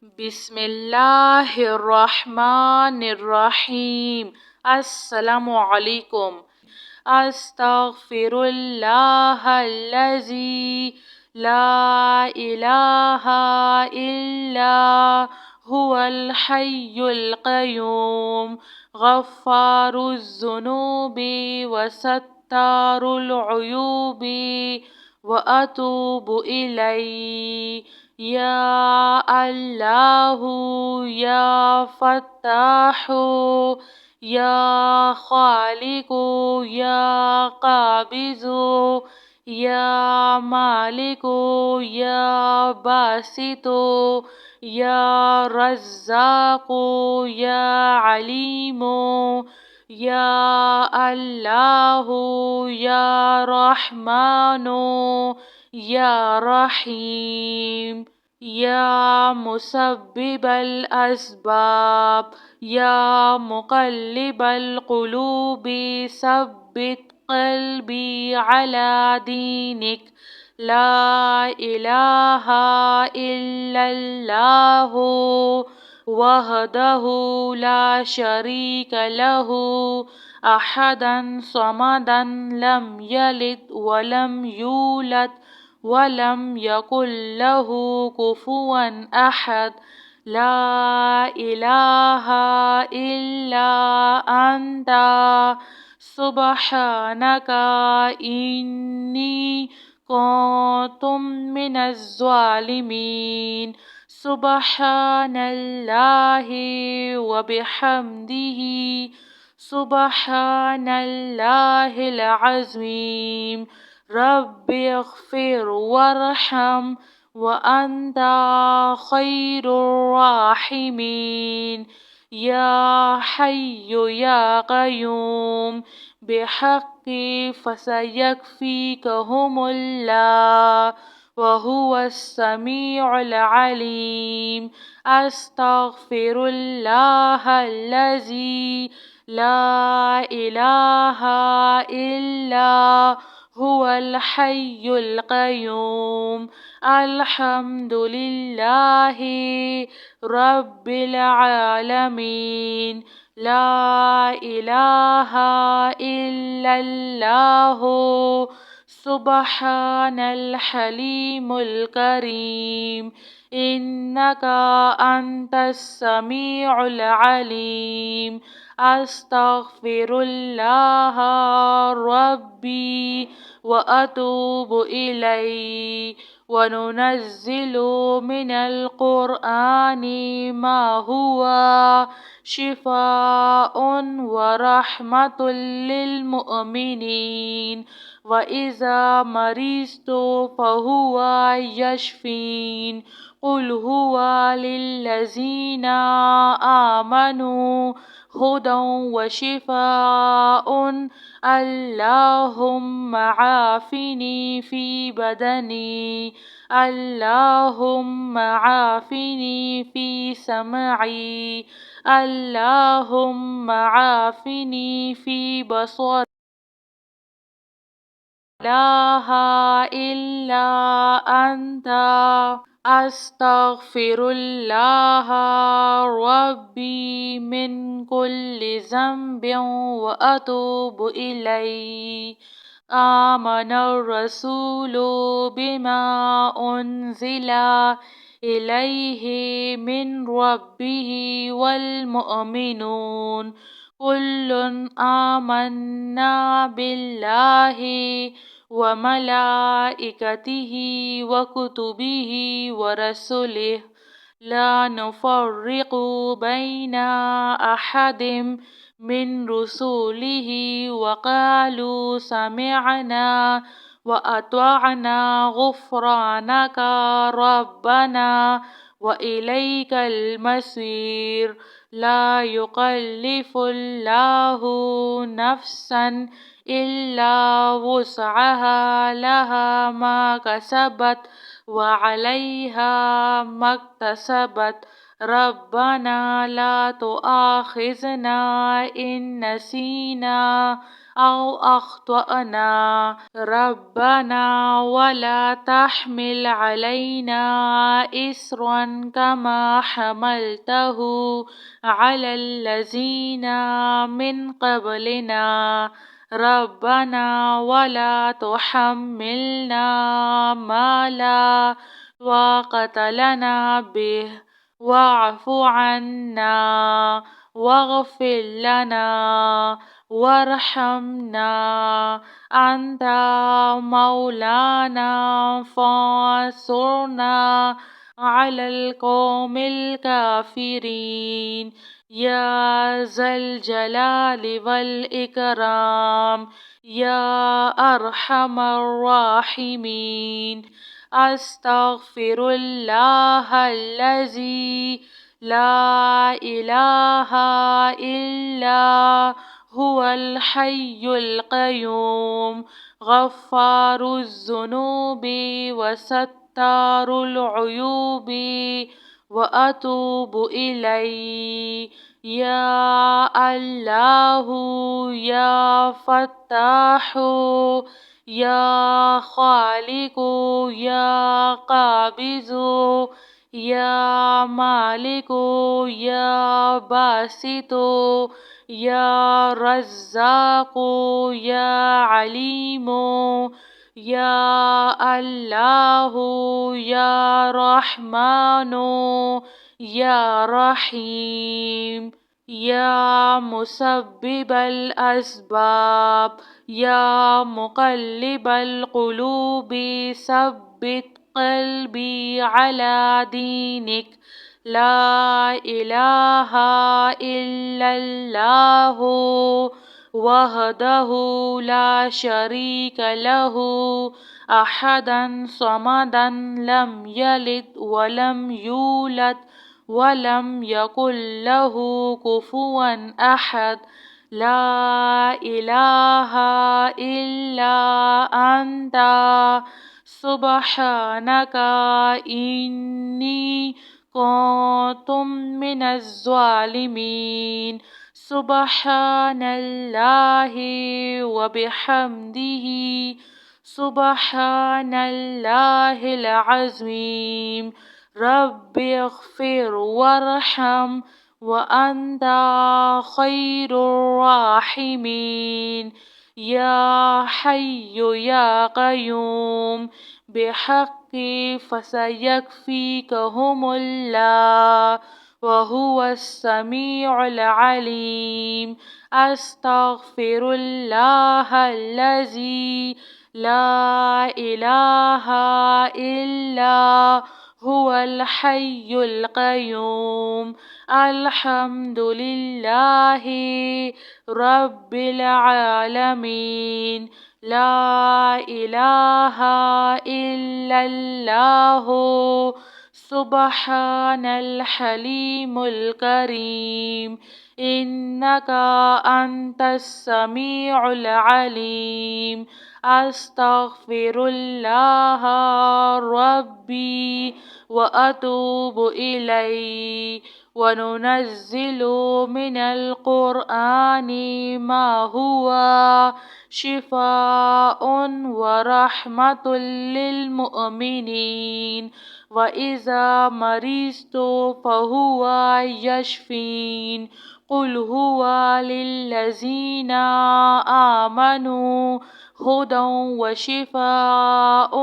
بسم اللہ الرحمن الرحیم۔ السلام علیکم۔ استغفر اللہ الذی لا الہ الا هو الحی القیوم غفار الذنوب وستار العیوب واتوب الیہ یا اللہ یا فتاح یا خالق یا قابض یا مالک یا باسط یا رزاق یا علیم یا اللہ یا رحمن یا رحیم یا مسبب الاسباب یا مقلب القلوب ثبت قلبی علی دینک لا الہ الا اللہ وحدہ لا شریک لہ احدا صمدا لم یلد ولم یولد ولم یکن لہ کفوا احد لا الہ الا انت سبحانک انی کنت من الظالمین۔ سبحان اللہ وبحمدہ سبحان اللہ العظیم۔ رب اغفر وارحم وانت خیر الراحمین۔ یا حی یا قیوم بحق فسیکفیکہم اللہ وہو السمیع العلیم۔ استغفر اللہ الذی لا الہ الا هو الحی القیوم۔ الحمد للہ رب العالمین۔ لا الہ الا اللہ سبحان الحلیم الکریم۔ انک انت السمیع العلیم۔ استغفر اللہ ربی واتوب الیہ۔ وننزل من القرآن ما هو شفاء ورحمة للمؤمنين وإذا مرضت فهو يشفين۔ قل هو للذين آمنوا هدى وشفاء۔ اللهم عافني في بدني اللهم عافني في سمعي اللهم عافني في بصري لا إله إلا أنت استغفر الله ربي من كل ذنب وأتوب إليه۔ آمن الرسول بما أنزل إليه من ربه والمؤمنون كل آمنا بالله وملائكته وكتبه ورسله لا نفرق بين أحد من رسله وقالوا سمعنا وأطعنا غفرانك ربنا وإليك المصير۔ لا يكلف الله نفسا إلا وسعها لها ما كسبت وعليها ما اكتسبت۔ ربنا لا تؤاخذنا إن نسينا أو أخطأنا ربنا ولا تحمل علينا إصرا كما حملته على الذين من قبلنا ربنا ولا تحملنا ما لا طاقة لنا به واعف عنا واغفر لنا وارحمنا أنت مولانا فانصرنا على القوم الكافرين يا ذا الجلال والإكرام يا أرحم الراحمين أستغفر الله الذي لا إله إلا هو الحي القيوم غفار الذنوب وستار العيوب وأتوب إليه يا الله يا فتاح يا خالق يا قابض يا مالك يا باسط يا رزاق يا عليم يا الله يا رحمن يا رحيم يا مسبب الأسباب يا مقلب القلوب ثبت قلبي على دينك لا إله إلا الله وحده لا شريك له أحدا صمدا لم يلد ولم يولد ولم يكن له كفوا أحد لا إله إلا أنت سبحانك إني كنت من الظالمين سبحان الله وبحمده سبحان الله العظيم رب اغفر وارحم وأنت خير الراحمين يا حي يا قيوم بحق فسيكفيكهم الله وهو السميع العليم أستغفر الله الذي لا إله إلا هو الحي القيوم الحمد لله رب العالمين لا إله إلا الله سبحان الحليم الكريم إنك أنت السميع العليم أستغفر الله ربي وأتوب إليه وننزل من القرآن ما هو شفاء ورحمة للمؤمنين وإذا مرضت فهو يشفين قل هو للذين آمنوا هدى وشفاء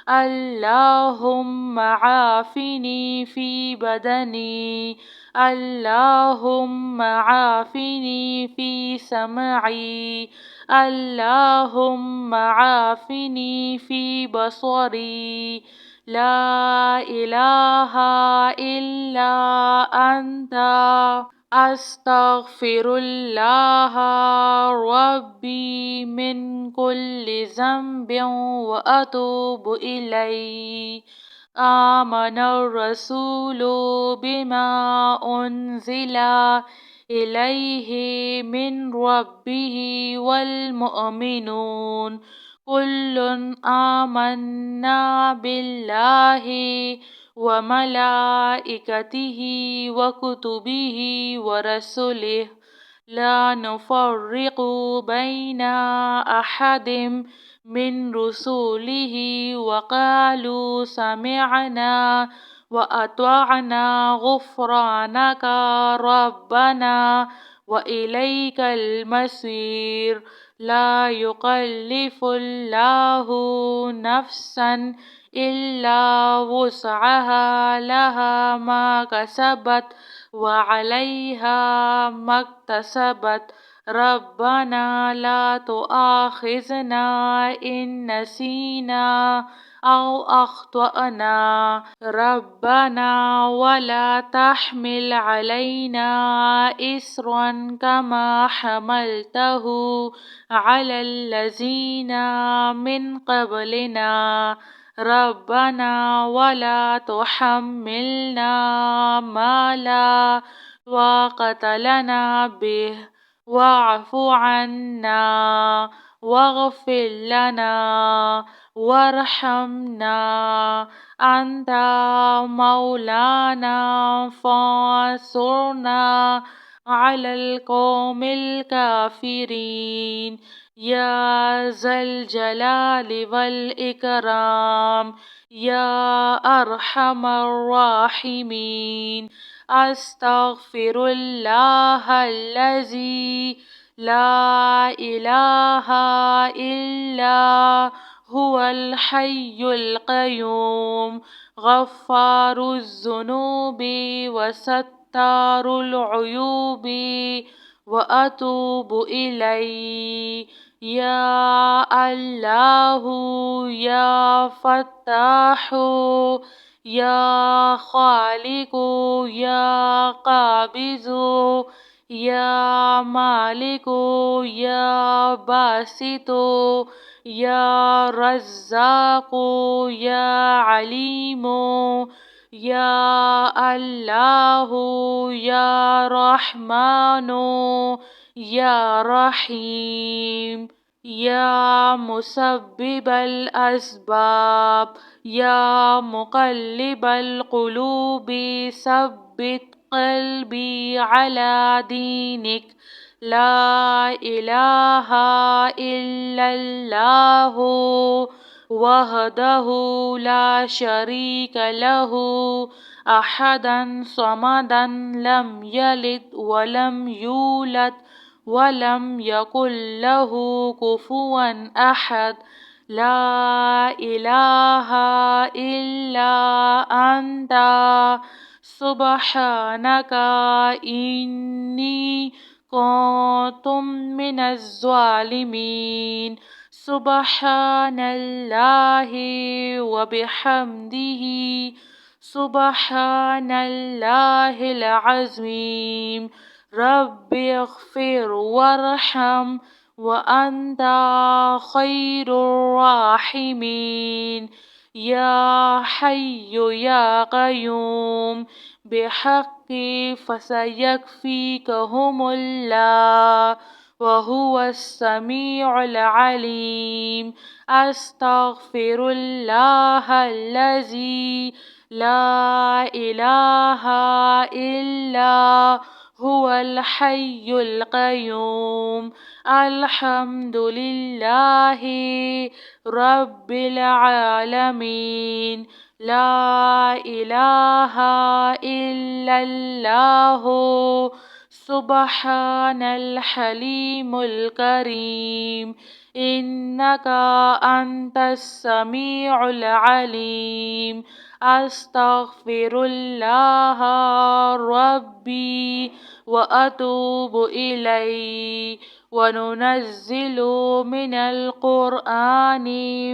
اللهم عافني في بدني اللهم عافني في سمعي اللهم عافني في بصري لا إله إلا أنت أستغفر الله ربي من كل ذنب وأتوب إليه آمن الرسول بما أنزل إليه من ربه والمؤمنون كل آمنا بالله وملائكته وكتبه ورسله لا نفرق بين أحد من رسله وقالوا سمعنا وأطعنا غفرانك ربنا وإليك المصير. لا يكلف الله نفسا إلا وسعها، لها ما كسبت وعليها ما اكتسبت. ربنا لا تؤاخذنا إن نسينا أو أخطأنا. ربنا ولا تحمل علينا إصرا كما حملته على الذين من قبلنا. ربنا ولا تحملنا ما لا طاقة لنا به واعف عنا واغفر لنا وارحمنا أنت مولانا فانصرنا على القوم الكافرين. يا ذا الجلال والإكرام يا أرحم الراحمين. أستغفر الله الذي لا إله إلا هو الحي القيوم غفار الذنوب وستار العيوب وأتوب إليه. يا الله يا فتاح يا خالق يا قابض يا مالك يا باسط يا رزاق يا عليم يا الله يا رحمن يا رحيم. يا مسبب الأسباب يا مقلب القلوب ثبت قلبي على دينك. لا إله إلا الله وحده لا شريك له أحدا صمدا لم يلد ولم يولد ولم يكن له كفوا أحد. لا إله إلا أنت سبحانك إني كنت من الظالمين. سبحان الله وبحمده سبحان الله العظيم. رب اغفر وارحم وأنت خير الراحمين. يا حي يا قيوم بحق فسيكفيكهم الله وهو السميع العليم. أستغفر الله الذي لا إله إلا هو الحي القيوم. الحمد لله رب العالمين. لا إله إلا الله سبحان الحليم الكريم. إنك أنت السميع العليم. أستغفر الله ربي وأتوب إليه. وننزل من القرآن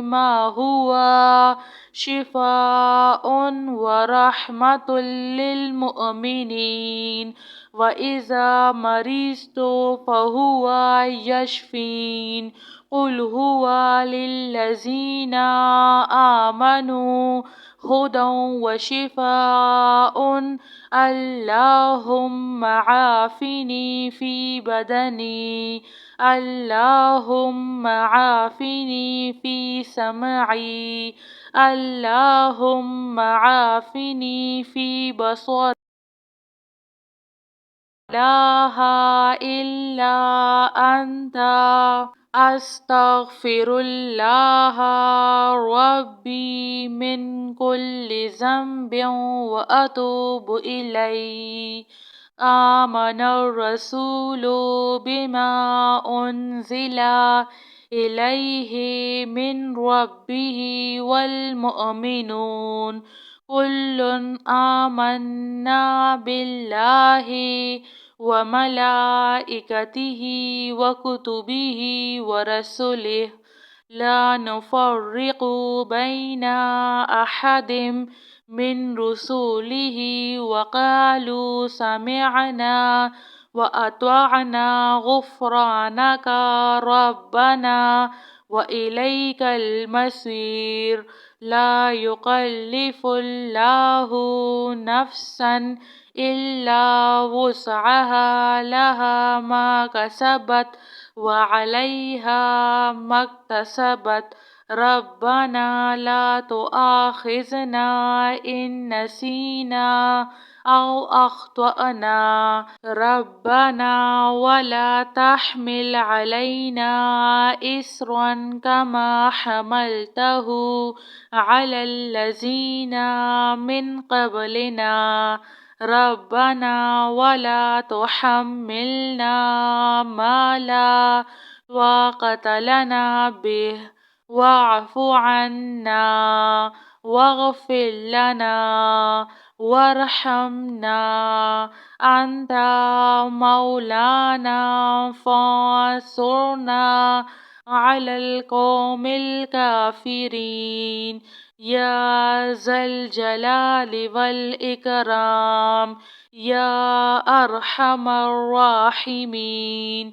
ما هو شفاء ورحمة للمؤمنين وإذا مرضت فهو يشفين. قل هو للذين آمنوا هدى وشفاء. اللهم عافني في بدني اللهم عافني في سمعي اللهم عافني في بصري إله إلا أنت أستغفر الله ربي من كل ذنب وأتوب إليه. آمن الرسول بما أنزل إليه من ربه والمؤمنون كل آمنا بالله وملائكته وكتبه ورسله لا نفرق بين أحد من رسله وقالوا سمعنا وأطعنا غفرانك ربنا وإليك المصير. لا يكلف الله نفسا إلا وسعها لها ما كسبت وعليها ما اكتسبت. ربنا لا تؤاخذنا إن نسينا أو أخطأنا ربنا ولا تحمل علينا إصرا كما حملته على الذين من قبلنا ربنا ولا تحملنا ما لا طاقة لنا به واعف عنا واغفر لنا وارحمنا أنت مولانا فانصرنا على القوم الكافرين. يا ذا الجلال والإكرام يا أرحم الراحمين.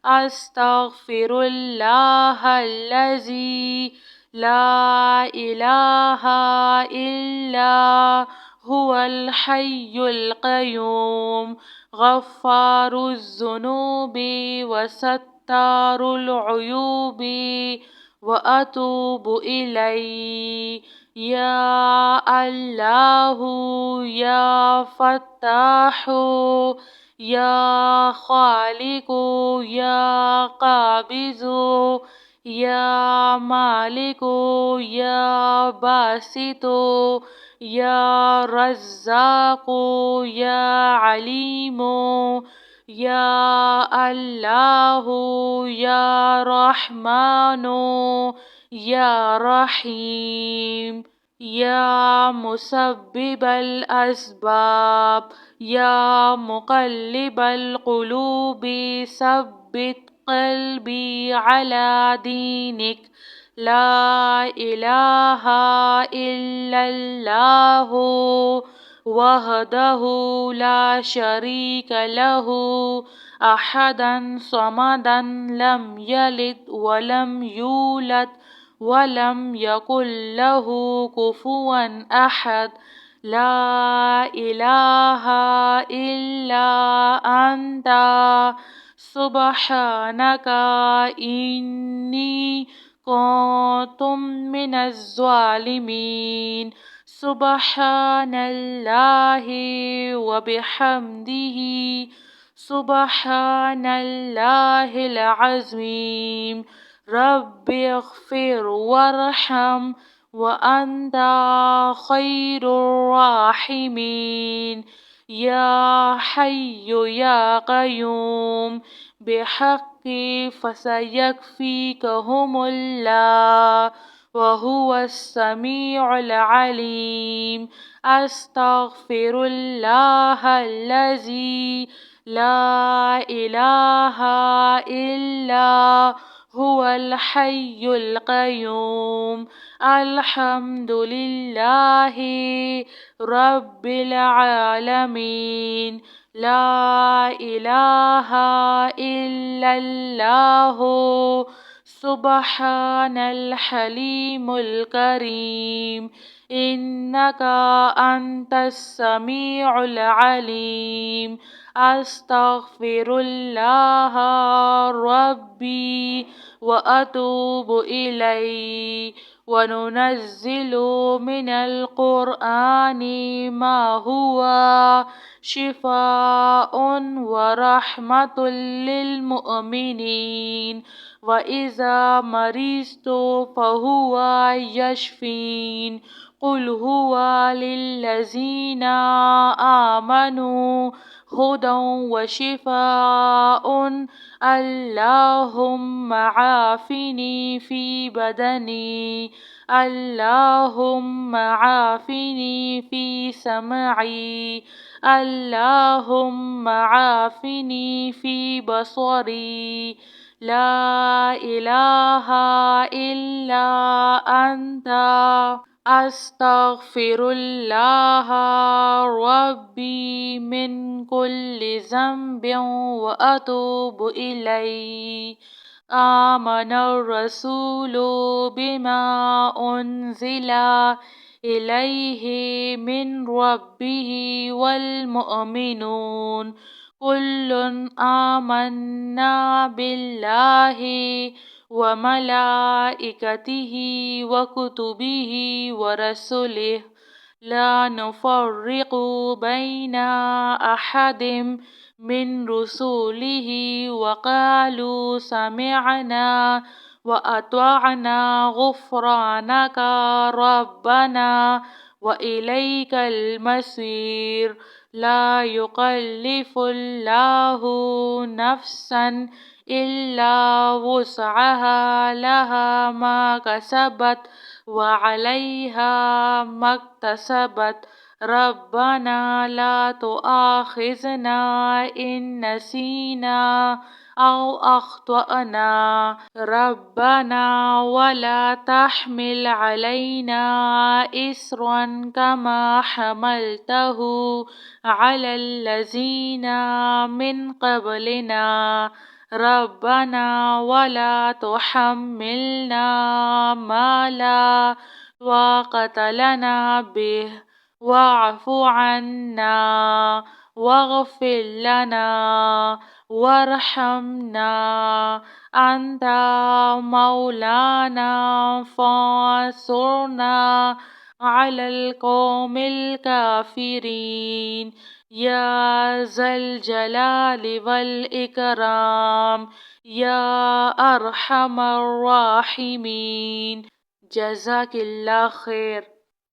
أستغفر الله الذي لا إله إلا هو الحي القيوم غفار الذنوب وستار العيوب وأتوب إليه. يا الله يا فتاح يا خالق يا قابض يا مالك يا باسط يا رزاق يا عليم يا الله يا رحمن يا رحيم. يا مسبب الأسباب يا مقلب القلوب ثبت قلبي على دينك. لا إله إلا الله وحده لا شريك له أحدا صمدا لم يلد ولم يولد ولم يكن له كفوا أحد. لا إله إلا أنت سبحانك إني كنت من الظالمين. سبحان الله وبحمده سبحان الله العظيم. رب اغفر وارحم وأنت خير الراحمين. يا حي يا قيوم بحق فسيكفيكهم الله وهو السميع العليم. أستغفر الله الذي لا إله إلا هو الحي القيوم. الحمد لله رب العالمين. لا إله إلا الله سبحان الحليم الكريم. إنك أنت السميع العليم. أستغفر الله ربي وأتوب إليه. وننزل من القرآن ما هو شفاء ورحمة للمؤمنين وإذا مرضت فهو يشفين. قل هو للذين آمنوا هدى وشفاء. اللهم عافني في بدني، اللهم عافني في سمعي، اللهم عافني في بصري. لا إله إلا أنت أستغفر الله ربي من كل ذنب وأتوب إليه. آمن الرسول بما أنزل إليه من ربه والمؤمنون كل آمنا بالله وملائكته وكتبه ورسله لا نفرق بين أحد من رسله وقالوا سمعنا وأطعنا غفرانك ربنا وإليك المصير. لا يكلف الله نفسا إلا وسعها لها ما كسبت وعليها ما اكتسبت. ربنا لا تؤاخذنا إن نسينا أو أخطأنا. ربنا ولا تحمل علينا إصرا كما حملته على الذين من قبلنا. ربنا ولا تحملنا ما لا طاقة لنا به واعف عنا واغفر لنا وارحمنا أنت مولانا فانصرنا على القوم الكافرين يا ذا الجلال والإكرام يا أرحم الراحمين. جزاك الله خیر.